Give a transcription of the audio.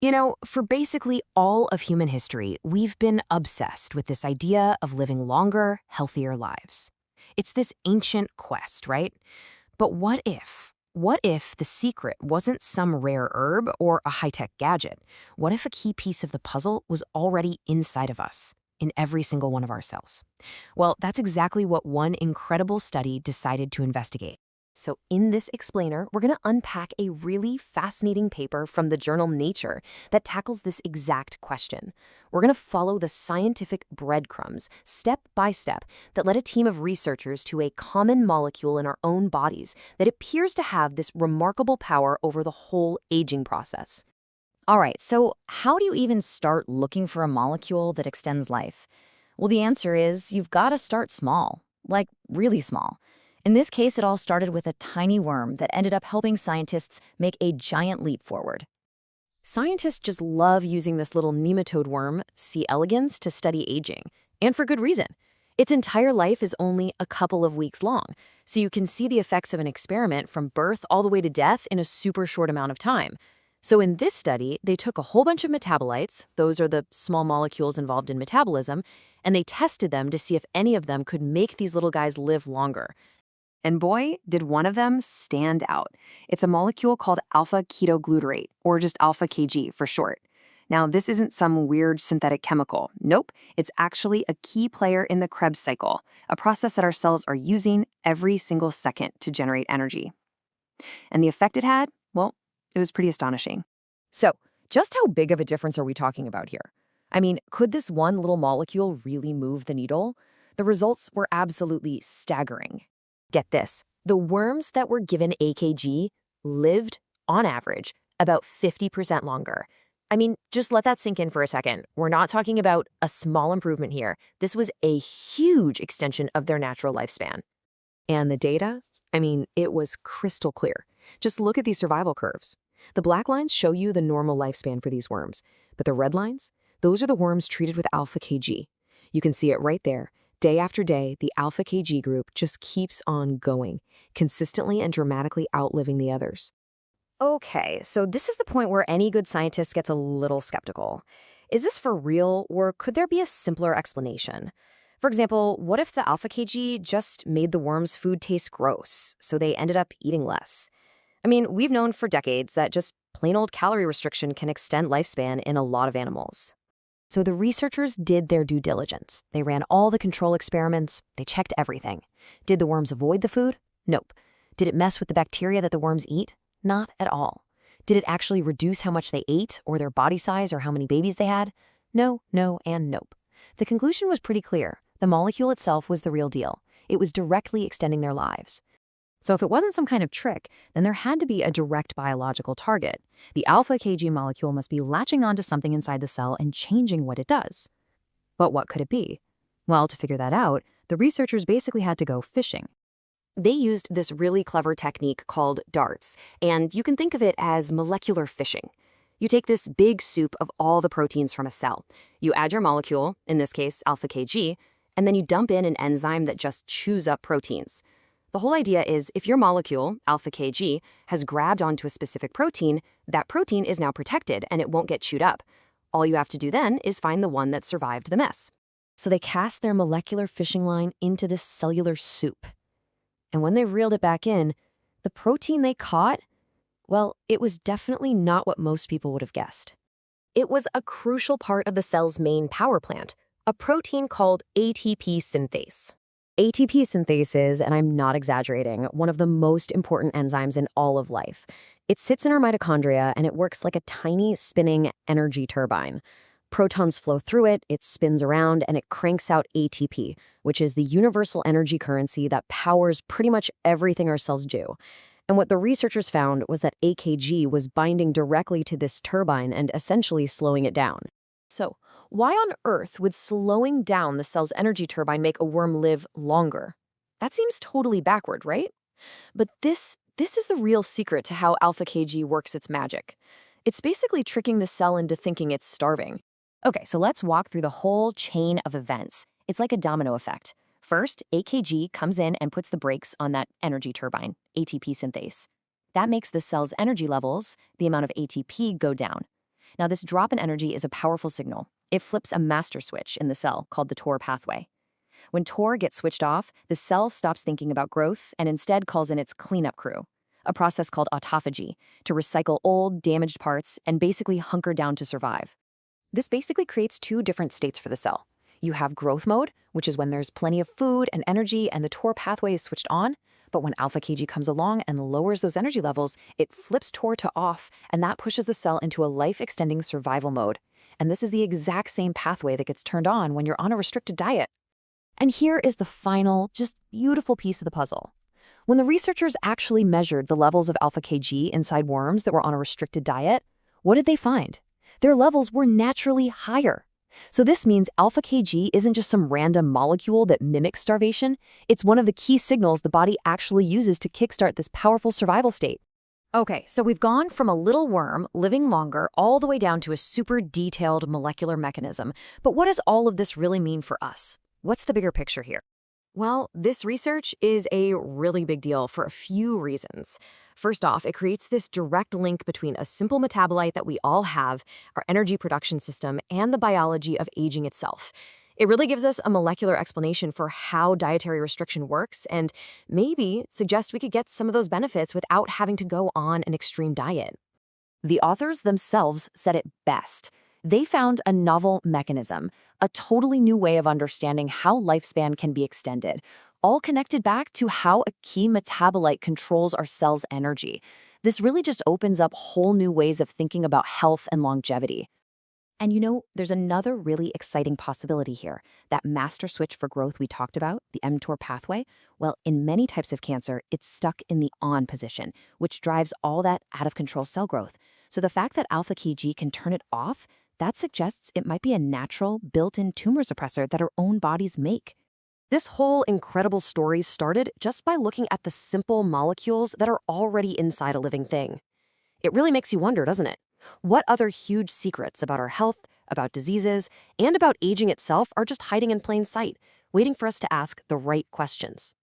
You know, for basically all of human history, we've been obsessed with this idea of living longer, healthier lives. It's this ancient quest, right? But what if? What if the secret wasn't some rare herb or a high-tech gadget? What if a key piece of the puzzle was already inside of us, in every single one of our cells? Well, that's exactly what one incredible study decided to investigate. So in this explainer, we're going to unpack a really fascinating paper from the journal Nature that tackles this exact question. We're going to follow the scientific breadcrumbs, step by step, that led a team of researchers to a common molecule in our own bodies that appears to have this remarkable power over the whole aging process. All right, so how do you even start looking for a molecule that extends life? Well, the answer is you've got to start small, like really small. In this case, it all started with a tiny worm that ended up helping scientists make a giant leap forward. Scientists just love using this little nematode worm, C. elegans, to study aging. And for good reason. Its entire life is only a couple of weeks long, so you can see the effects of an experiment from birth all the way to death in a super short amount of time. So in this study, they took a whole bunch of metabolites, those are the small molecules involved in metabolism, and they tested them to see if any of them could make these little guys live longer. And boy, did one of them stand out. It's a molecule called alpha-ketoglutarate, or just alpha-Kg for short. Now, this isn't some weird synthetic chemical. Nope, it's actually a key player in the Krebs cycle, a process that our cells are using every single second to generate energy. And the effect it had, well, it was pretty astonishing. So, just how big of a difference are we talking about here? I mean, could this one little molecule really move the needle? The results were absolutely staggering. Get this, the worms that were given AKG lived, on average, about 50% longer. I mean, just let that sink in for a second. We're not talking about a small improvement here. This was a huge extension of their natural lifespan. And the data? I mean, it was crystal clear. Just look at these survival curves. The black lines show you the normal lifespan for these worms, but the red lines, those are the worms treated with alpha-Kg. You can see it right there. Day after day, the alpha-Kg group just keeps on going, consistently and dramatically outliving the others. Okay, so this is the point where any good scientist gets a little skeptical. Is this for real, or could there be a simpler explanation? For example, what if the alpha-Kg just made the worms' food taste gross, so they ended up eating less? I mean, we've known for decades that just plain old calorie restriction can extend lifespan in a lot of animals. So the researchers did their due diligence. They ran all the control experiments. They checked everything. Did the worms avoid the food? Nope. Did it mess with the bacteria that the worms eat? Not at all. Did it actually reduce how much they ate, or their body size, or how many babies they had? No, no, and nope. The conclusion was pretty clear. The molecule itself was the real deal. It was directly extending their lives. So if it wasn't some kind of trick, then there had to be a direct biological target. The alpha-Kg molecule must be latching onto something inside the cell and changing what it does. But what could it be? Well, to figure that out, the researchers basically had to go fishing. They used this really clever technique called DARTs, and you can think of it as molecular fishing. You take this big soup of all the proteins from a cell. You add your molecule, in this case alpha-Kg, and then you dump in an enzyme that just chews up proteins. The whole idea is if your molecule, alpha-Kg, has grabbed onto a specific protein, that protein is now protected and it won't get chewed up. All you have to do then is find the one that survived the mess. So they cast their molecular fishing line into this cellular soup. And when they reeled it back in, the protein they caught, well, it was definitely not what most people would have guessed. It was a crucial part of the cell's main power plant, a protein called ATP synthase. ATP synthase is, and I'm not exaggerating, one of the most important enzymes in all of life. It sits in our mitochondria and it works like a tiny spinning energy turbine. Protons flow through it, it spins around, and it cranks out ATP, which is the universal energy currency that powers pretty much everything our cells do. And what the researchers found was that AKG was binding directly to this turbine and essentially slowing it down. So, why on earth would slowing down the cell's energy turbine make a worm live longer? That seems totally backward, right? But this is the real secret to how alpha-Kg works its magic. It's basically tricking the cell into thinking it's starving. Okay, so let's walk through the whole chain of events. It's like a domino effect. First, AKG comes in and puts the brakes on that energy turbine, ATP synthase. That makes the cell's energy levels, the amount of ATP, go down. Now, this drop in energy is a powerful signal. It flips a master switch in the cell called the mTOR pathway. When mTOR gets switched off, the cell stops thinking about growth and instead calls in its cleanup crew, a process called autophagy, to recycle old, damaged parts and basically hunker down to survive. This basically creates two different states for the cell. You have growth mode, which is when there's plenty of food and energy and the mTOR pathway is switched on, but when alpha-Kg comes along and lowers those energy levels, it flips mTOR to off, and that pushes the cell into a life-extending survival mode. And this is the exact same pathway that gets turned on when you're on a restricted diet. And here is the final, just beautiful piece of the puzzle. When the researchers actually measured the levels of alpha-Kg inside worms that were on a restricted diet, what did they find? Their levels were naturally higher. So this means alpha-Kg isn't just some random molecule that mimics starvation. It's one of the key signals the body actually uses to kickstart this powerful survival state. Okay, so we've gone from a little worm living longer all the way down to a super detailed molecular mechanism. But what does all of this really mean for us? What's the bigger picture here? Well, this research is a really big deal for a few reasons. First off, it creates this direct link between a simple metabolite that we all have, our energy production system, and the biology of aging itself. It really gives us a molecular explanation for how dietary restriction works and maybe suggests we could get some of those benefits without having to go on an extreme diet. The authors themselves said it best. They found a novel mechanism, a totally new way of understanding how lifespan can be extended, all connected back to how a key metabolite controls our cells' energy. This really just opens up whole new ways of thinking about health and longevity. And you know, there's another really exciting possibility here. That master switch for growth we talked about, the mTOR pathway, well, in many types of cancer, it's stuck in the on position, which drives all that out-of-control cell growth. So the fact that alpha-Kg can turn it off, that suggests it might be a natural, built-in tumor suppressor that our own bodies make. This whole incredible story started just by looking at the simple molecules that are already inside a living thing. It really makes you wonder, doesn't it? What other huge secrets about our health, about diseases, and about aging itself are just hiding in plain sight, waiting for us to ask the right questions?